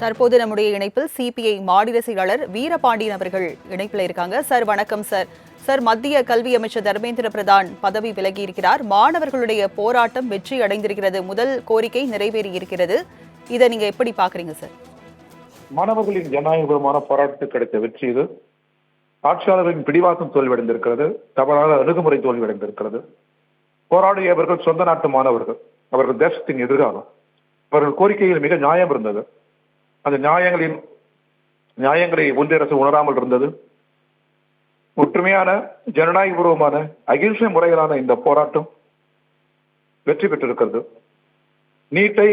தற்போது நம்முடைய இணைப்பில் சிபிஐ மாநில செயலாளர் வீரபாண்டியன் அவர்கள் இணைப்பில் இருக்காங்க. சார் வணக்கம் சார். சார், மத்திய கல்வி அமைச்சர் தர்மேந்திர பிரதான் பதவி விலகி இருக்கிறார். மாணவர்களுடைய போராட்டம் வெற்றி அடைந்திருக்கிறது. முதல் கோரிக்கை நிறைவேறி இருக்கிறது. இதை நீங்க எப்படி பாக்குறீங்க சார்? மாணவர்களின் ஜனநாயகபூர்வமான போராட்டத்துக்கு கிடைத்த வெற்றி இது. ஆட்சியாளர்களின் பிடிவாதம் தோல்வியடைந்திருக்கிறது. தவறான அணுகுமுறை தோல்வியடைந்திருக்கிறது. போராடியவர்கள் சொந்த நாட்டு மாணவர்கள், அவர்கள் தேசத்தின் எதிர்காலம். அவர்கள் கோரிக்கையில் மிக நியாயம் இருந்தது. அந்த நியாயங்களை ஒன்றிய அரசு உணராமல் இருந்தது. ஒற்றுமையான ஜனநாயகபூர்வமான அகிம்சை முறையிலான இந்த போராட்டம் வெற்றி பெற்றிருக்கிறது. நீட்டை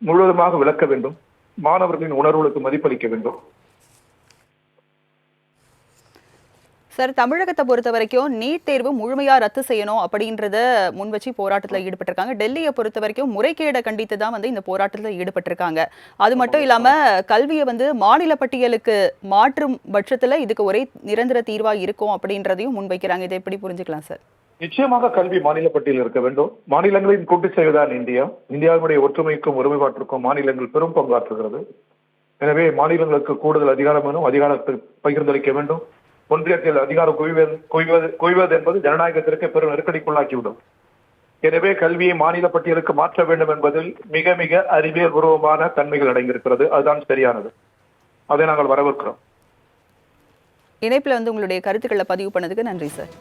முழுவதுமாக விளக்க வேண்டும். மாணவர்களின் உணர்வுகளுக்கு மதிப்பளிக்க வேண்டும். சார், தமிழகத்தை பொறுத்த வரைக்கும் நீட் தேர்வு முழுமையா ரத்து செய்யணும் அப்படின்றத முன் வச்சு போராட்டத்தில் ஈடுபட்டிருக்காங்க. டெல்லியை பொறுத்த வரைக்கும் முறைகேடை கண்டித்து தான் இந்த போராட்டத்தில் ஈடுபட்டிருக்காங்க. அது மட்டும் இல்லாம கல்வியை மாநில பட்டியலுக்கு மாற்றும் பட்சத்துல இதுக்கு ஒரே நிரந்தர தீர்வா இருக்கும் அப்படின்றதையும் முன்வைக்கிறாங்க. இதை எப்படி புரிஞ்சுக்கலாம் சார்? நிச்சயமாக கல்வி மாநில பட்டியல் இருக்க வேண்டும். மாநிலங்களின் கூட்டு செய்வதுதான் இந்தியா. இந்தியாவுடைய ஒற்றுமைக்கும் ஒருமைப்பாட்டிற்கும் மாநிலங்கள் பெரும் பங்காற்றுகிறது. எனவே மாநிலங்களுக்கு கூடுதல் அதிகாரம் வேணும். அதிகாரத்தை பகிர்ந்தளிக்க வேண்டும். ஒன்றியத்தில் அதிகாரம் குவிவது என்பது ஜனநாயகத்திற்கு பெரும் நெருக்கடிக்குள்ளாக்கிவிடும். எனவே கல்வியை மாநில பட்டியலுக்கு மாற்ற வேண்டும் என்பதில் மிக மிக அறிவியல் பூர்வமான தன்மைகள் அடங்கியிருக்கிறது. அதுதான் சரியானது. அதை நாங்கள் வரவேற்கிறோம். இணைப்புல உங்களுடைய கருத்துக்களை பதிவு பண்ணதுக்கு நன்றி சார்.